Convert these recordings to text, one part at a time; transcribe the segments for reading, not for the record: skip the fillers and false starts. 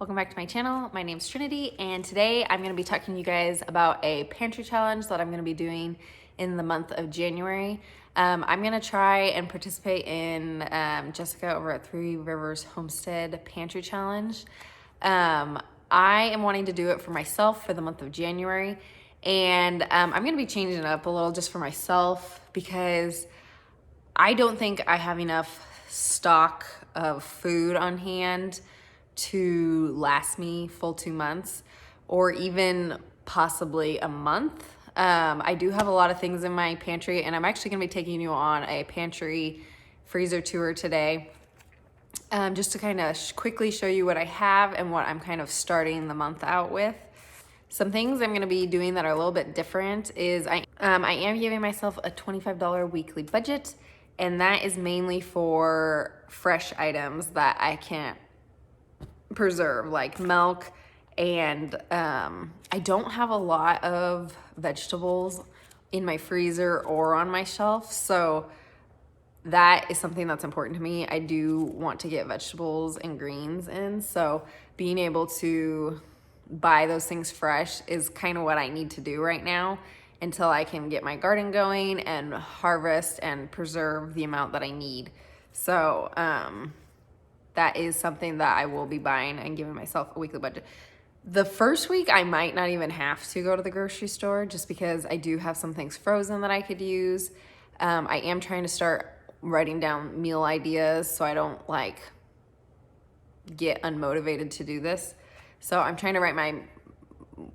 Welcome back to my channel. My name's Trinity, and today I'm going to be talking to you guys about a pantry challenge that I'm going to be doing in the month of January. I'm going to try and participate in Jessica over at Three Rivers Homestead Pantry Challenge. I am wanting to do it for myself for the month of January, and I'm going to be changing it up a little just for myself because I don't think I have enough stock of food on hand to last me full 2 months or even possibly a month. I do have a lot of things in my pantry, and I'm actually gonna be taking you on a pantry freezer tour today, just to kind of quickly show you what I have and what I'm kind of starting the month out with. Some things I'm gonna be doing that are a little bit different is I am giving myself a $25 weekly budget, and that is mainly for fresh items that I can't preserve, like milk, and I don't have a lot of vegetables in my freezer or on my shelf, so that is something that's important to me. I do want to get vegetables and greens in, so being able to buy those things fresh is kind of what I need to do right now until I can get my garden going and harvest and preserve the amount that I need. So that is something that I will be buying and giving myself a weekly budget. The first week, I might not even have to go to the grocery store just because I do have some things frozen that I could use. I am trying to start writing down meal ideas so I don't get unmotivated to do this. So I'm trying to write my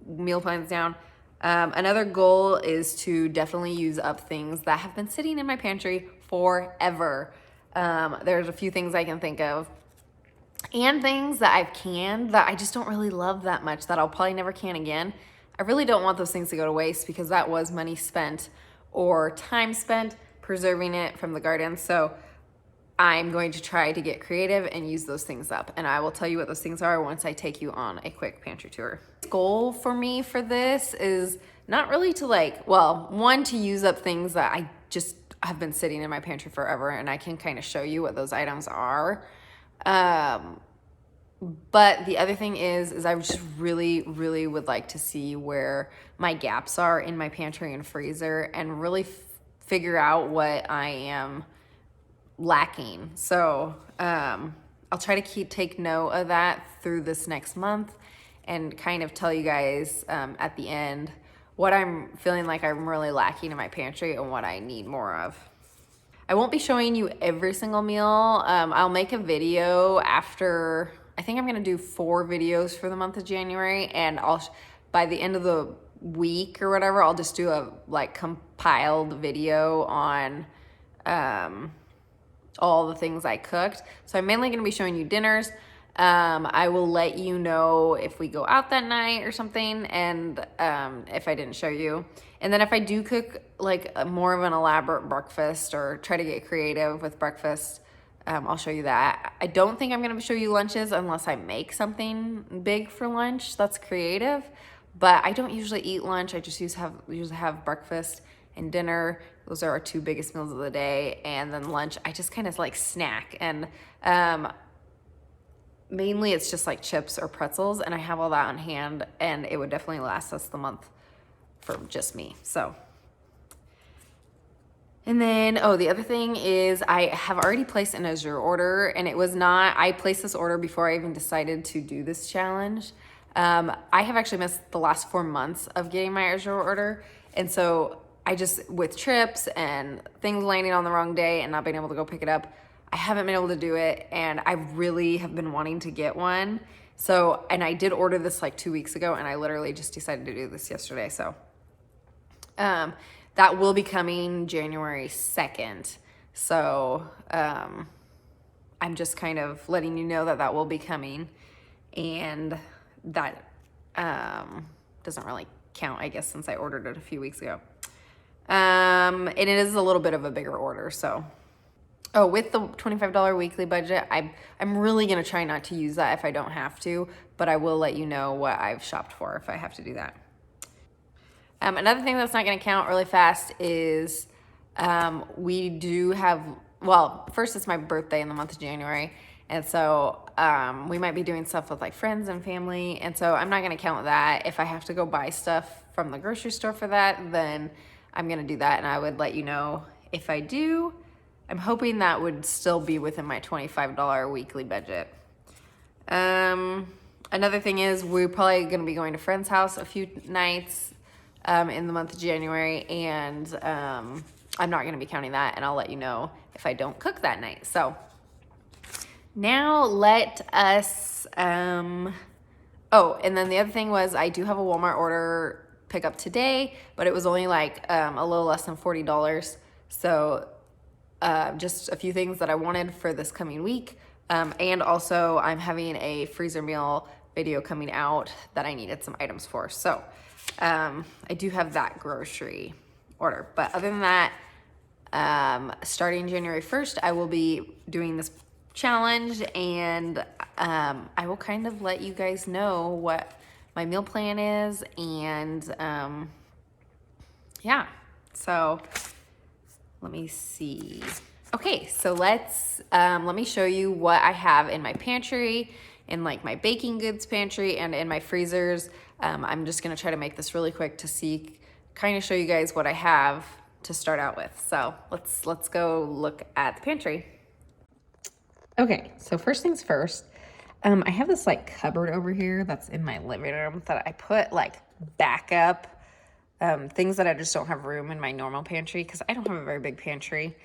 meal plans down. Another goal is to definitely use up things that have been sitting in my pantry forever. There's a few things I can think of, and things that I've canned that I just don't really love that much that I'll probably never can again. I really don't want those things to go to waste because that was money spent or time spent preserving it from the garden. So I'm going to try to get creative and use those things up, and I will tell you what those things are once I take you on a quick pantry tour. The goal for me for this is not really to one, to use up things that I just have been sitting in my pantry forever, and I can kind of show you what those items are. But the other thing is I just really would like to see where my gaps are in my pantry and freezer and really figure out what I am lacking. So I'll try to take note of that through this next month and kind of tell you guys at the end what I'm feeling like I'm really lacking in my pantry and what I need more of. I won't be showing you every single meal. I'll make a video after, I think I'm gonna do 4 videos for the month of January, and by the end of the week or whatever, I'll just do a compiled video on all the things I cooked. So I'm mainly gonna be showing you dinners. I will let you know if we go out that night or something, and if I didn't show you. And then if I do cook more of an elaborate breakfast or try to get creative with breakfast, I'll show you that. I don't think I'm gonna show you lunches unless I make something big for lunch that's creative, but I don't usually eat lunch. I just usually have breakfast and dinner. Those are our 2 biggest meals of the day. And then lunch, I just kind of snack. And mainly it's just chips or pretzels, and I have all that on hand, and it would definitely last us the month for just me. So, and then, the other thing is I have already placed an Azure order, and I placed this order before I even decided to do this challenge. I have actually missed the last 4 months of getting my Azure order, and so I just, with trips and things landing on the wrong day and not being able to go pick it up, I haven't been able to do it, and I really have been wanting to get one. So, and I did order this 2 weeks ago, and I literally just decided to do this yesterday. So, that will be coming January 2nd. So, I'm just kind of letting you know that will be coming, and that doesn't really count, I guess, since I ordered it a few weeks ago. And it is a little bit of a bigger order, so. With the $25 weekly budget, I'm really gonna try not to use that if I don't have to, but I will let you know what I've shopped for if I have to do that. Another thing that's not gonna count really fast is we do have, first it's my birthday in the month of January, And so we might be doing stuff with like friends and family. And so I'm not gonna count that. If I have to go buy stuff from the grocery store for that, then I'm gonna do that, and I would let you know if I do. I'm hoping that would still be within my $25 weekly budget. Another thing is we're probably gonna be going to a friend's house a few nights in the month of January, and I'm not gonna be counting that, and I'll let you know if I don't cook that night. So now let us, oh, and then the other thing was I do have a Walmart order pickup today, but it was only like a little less than $40. So just a few things that I wanted for this coming week. And also I'm having a freezer meal video coming out that I needed some items for. So I do have that grocery order. But other than that, starting January 1st, I will be doing this challenge, and I will kind of let you guys know what my meal plan is, and yeah, so let me see. Okay, so let me show you what I have in my pantry, in like my baking goods pantry, and in my freezers. I'm just gonna try to make this really quick to see, kind of show you guys what I have to start out with. So let's go look at the pantry. Okay, so first things first, I have this like cupboard over here that's in my living room that I put like backup things that I just don't have room in my normal pantry because I don't have a very big pantry.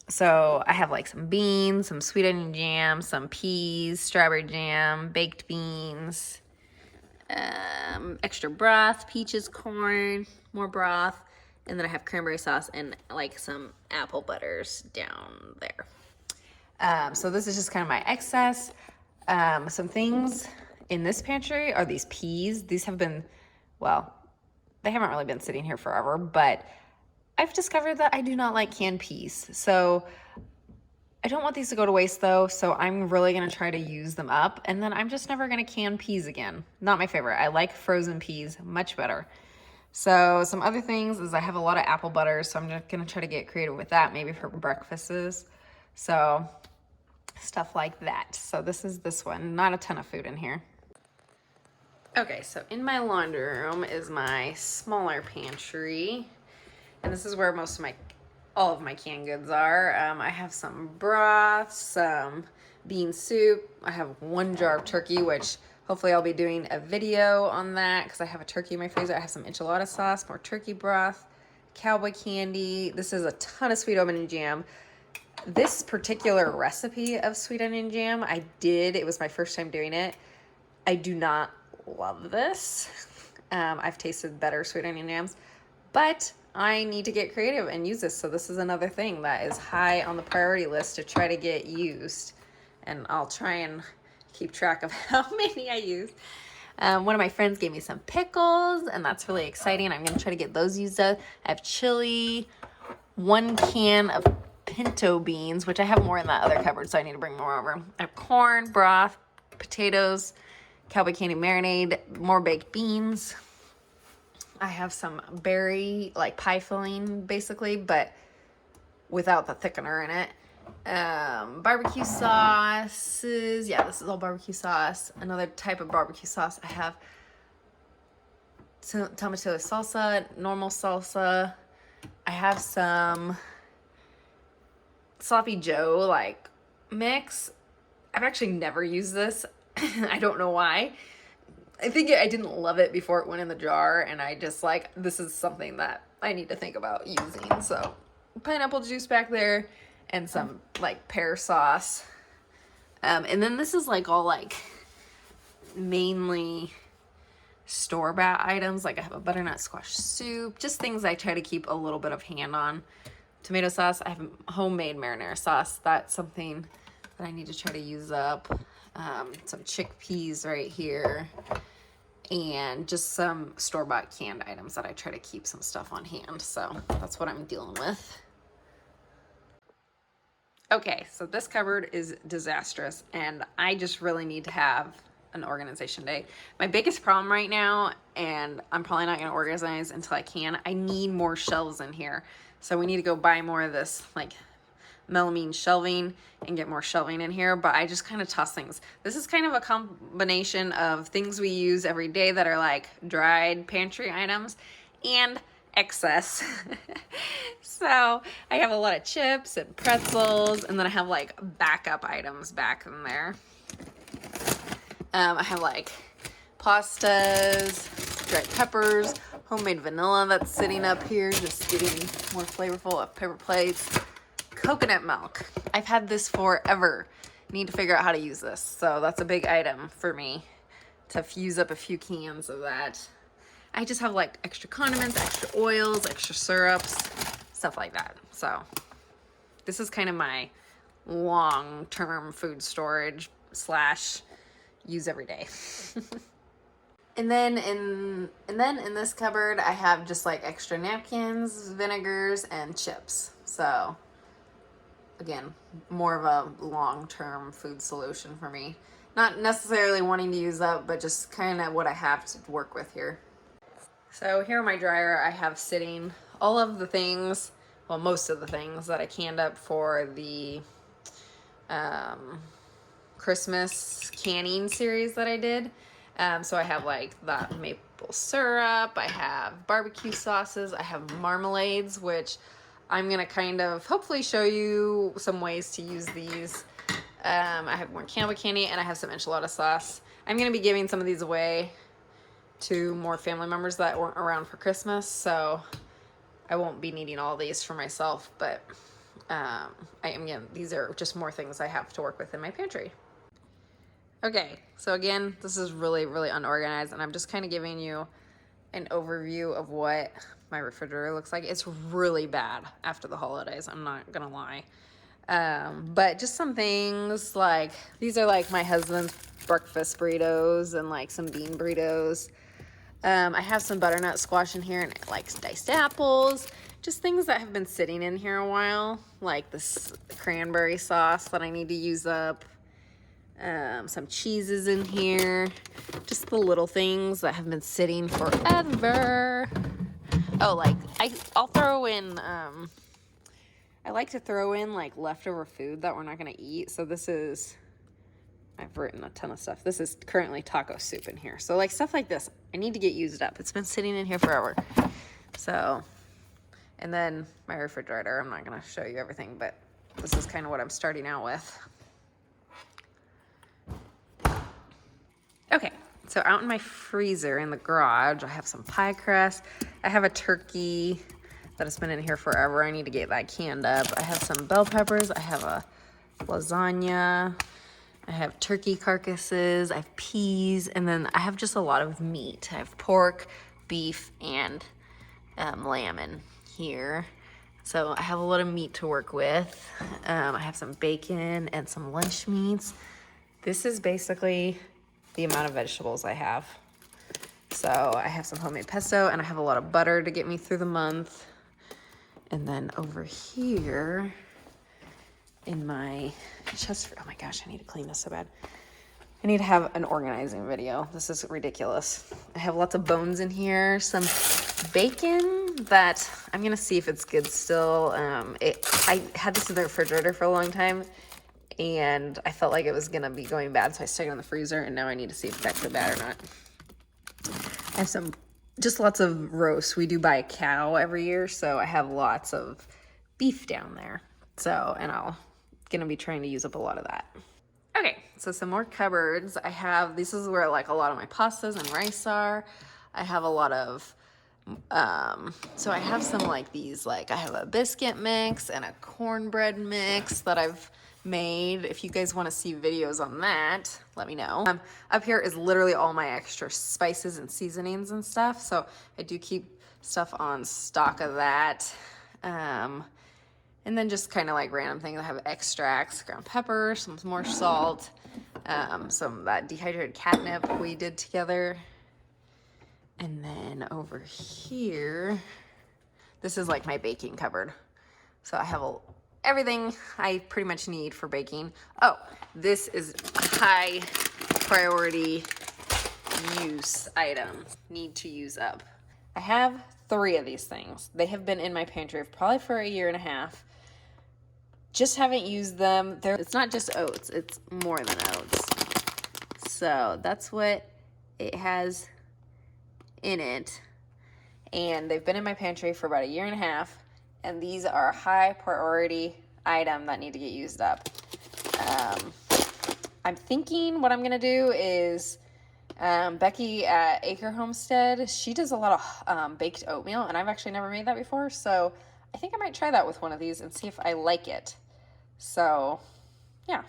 So I have like some beans, some sweet onion jam, some peas, strawberry jam, baked beans, extra broth, peaches, corn, more broth, and then I have cranberry sauce and like some apple butters down there. So this is just kind of my excess. Some things in this pantry are these peas. These have been, well, they haven't really been sitting here forever, but I've discovered that I do not like canned peas. So I don't want these to go to waste though, so I'm really gonna try to use them up, and then I'm just never gonna can peas again. Not my favorite. I like frozen peas much better. So some other things is I have a lot of apple butter, so I'm just gonna try to get creative with that, maybe for breakfasts. So stuff like that. So this is this one, not a ton of food in here. Okay, so in my laundry room is my smaller pantry, and this is where most of all of my canned goods are. I have some broth, some bean soup. I have 1 jar of turkey, which hopefully I'll be doing a video on that because I have a turkey in my freezer. I have some enchilada sauce, more turkey broth, cowboy candy. This is a ton of sweet onion jam. This particular recipe of sweet onion jam, it was my first time doing it. I do not love this. I've tasted better sweet onion jams, but I need to get creative and use this. So this is another thing that is high on the priority list to try to get used. And I'll try and keep track of how many I use. One of my friends gave me some pickles, and that's really exciting. I'm gonna try to get those used up. I have chili, 1 can of pinto beans, which I have more in that other cupboard, so I need to bring more over. I have corn, broth, potatoes, cowboy candy marinade, more baked beans. I have some berry, like pie filling, basically, but without the thickener in it. Barbecue sauces. Yeah, this is all barbecue sauce. Another type of barbecue sauce. I have tomatillo salsa, normal salsa. I have some Sloppy Joe like mix. I've actually never used this. I don't know why. I think I didn't love it before it went in the jar, and I just like, this is something that I need to think about using. So pineapple juice back there and some like pear sauce. And then this is like all like mainly store-bought items. Like I have a butternut squash soup, just things I try to keep a little bit of hand on. Tomato sauce. I have homemade marinara sauce. That's something that I need to try to use up. Some chickpeas right here, and just some store-bought canned items that I try to keep some stuff on hand. So that's what I'm dealing with. Okay, so this cupboard is disastrous, and I just really need to have an organization day. My biggest problem right now, and I'm probably not going to organize until I can, I need more shelves in here. So we need to go buy more of this like melamine shelving and get more shelving in here, but I just kind of toss things. This is kind of a combination of things we use every day that are like dried pantry items and excess. So I have a lot of chips and pretzels, and then I have like backup items back in there. I have like pastas, dried peppers, homemade vanilla that's sitting up here, just getting more flavorful of paper plates. Coconut milk. I've had this forever. Need to figure out how to use this. So that's a big item for me to use up a few cans of that. I just have like extra condiments, extra oils, extra syrups, stuff like that. So this is kind of my long-term food storage slash use every day. And then in this cupboard, I have just like extra napkins, vinegars, and chips. So again, more of a long-term food solution for me. Not necessarily wanting to use up, but just kind of what I have to work with here. So here in my dryer, I have sitting all of the things, well, most of the things that I canned up for the Christmas canning series that I did. So I have like the maple syrup, I have barbecue sauces, I have marmalades, which I'm gonna kind of hopefully show you some ways to use these. I have more Campbell candy, and I have some enchilada sauce. I'm gonna be giving some of these away to more family members that weren't around for Christmas, so I won't be needing all these for myself, but these are just more things I have to work with in my pantry. Okay, so again, this is really, really unorganized, and I'm just kind of giving you an overview of what my refrigerator looks like. It's really bad after the holidays, I'm not gonna lie. But just some things like, these are like my husband's breakfast burritos and like some bean burritos. I have some butternut squash in here and like diced apples, just things that have been sitting in here a while, like this cranberry sauce that I need to use up. Some cheeses in here, just the little things that have been sitting forever. Oh, like I'll throw in, I like to throw in like leftover food that we're not gonna eat. So this is, I've written a ton of stuff. This is currently taco soup in here. So like stuff like this, I need to get used up. It's been sitting in here forever. So, and then my refrigerator, I'm not gonna show you everything, but this is kind of what I'm starting out with. Okay, so out in my freezer in the garage, I have some pie crust. I have a turkey that has been in here forever. I need to get that canned up. I have some bell peppers. I have a lasagna. I have turkey carcasses. I have peas. And then I have just a lot of meat. I have pork, beef, and lamb in here. So I have a lot of meat to work with. I have some bacon and some lunch meats. This is basically the amount of vegetables I have. So I have some homemade pesto, and I have a lot of butter to get me through the month. And then over here in my chest, oh my gosh, I need to clean this so bad. I need to have an organizing video. This is ridiculous. I have lots of bones in here, some bacon that I'm gonna see if it's good still. I had this in the refrigerator for a long time, and I felt like it was gonna be going bad, so I stuck it in the freezer, and now I need to see if it's actually bad or not. I have just lots of roast. We do buy a cow every year, so I have lots of beef down there. So, and I'm gonna be trying to use up a lot of that. Okay, so some more cupboards. This is where like a lot of my pastas and rice are. I have a lot of, so I have some like these, like I have a biscuit mix and a cornbread mix that I've made. If you guys want to see videos on that, let me know. Up here is literally all my extra spices and seasonings and stuff, so I do keep stuff on stock of that. And then just kind of like random things. I have extracts, ground pepper, some more salt, some of that dehydrated catnip we did together. And then over here, this is like my baking cupboard. So I have everything I pretty much need for baking. Oh, this is a high priority use item, need to use up. I have 3 of these things. They have been in my pantry probably for a year and a half. just haven't used them. It's not just oats, it's more than oats. So that's what it has in it. And they've been in my pantry for about 1.5 years, and these are a high priority item that need to get used up. I'm thinking what I'm gonna do is, Becky at Acre Homestead, she does a lot of baked oatmeal, and I've actually never made that before, so I think I might try that with one of these and see if I like it. So, yeah.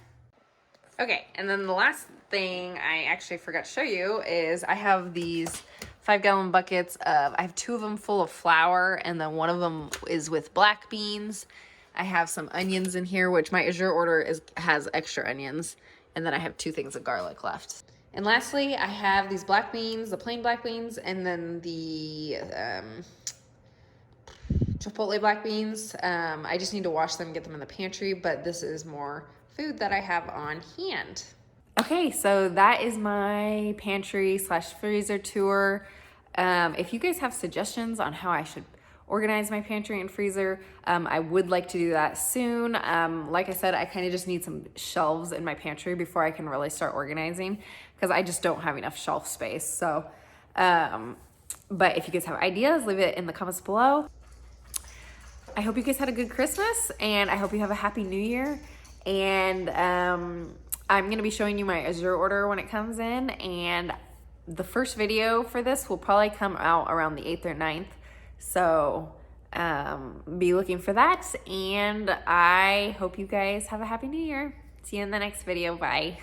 Okay, and then the last thing I actually forgot to show you is I have these 5-gallon buckets of, I have 2 of them full of flour, and then one of them is with black beans. I have some onions in here, which my Azure order has extra onions, and then I have 2 things of garlic left. And lastly, I have these black beans, the plain black beans, and then the Chipotle black beans. I just need to wash them and get them in the pantry, but this is more food that I have on hand. Okay, so that is my pantry / freezer tour. If you guys have suggestions on how I should organize my pantry and freezer, I would like to do that soon. Like I said, I kind of just need some shelves in my pantry before I can really start organizing, because I just don't have enough shelf space. So, but if you guys have ideas, leave it in the comments below. I hope you guys had a good Christmas, and I hope you have a happy New Year. And I'm gonna be showing you my Azure order when it comes in, and the first video for this will probably come out around the 8th or 9th. So be looking for that, and I hope you guys have a happy New Year. See you in the next video. Bye.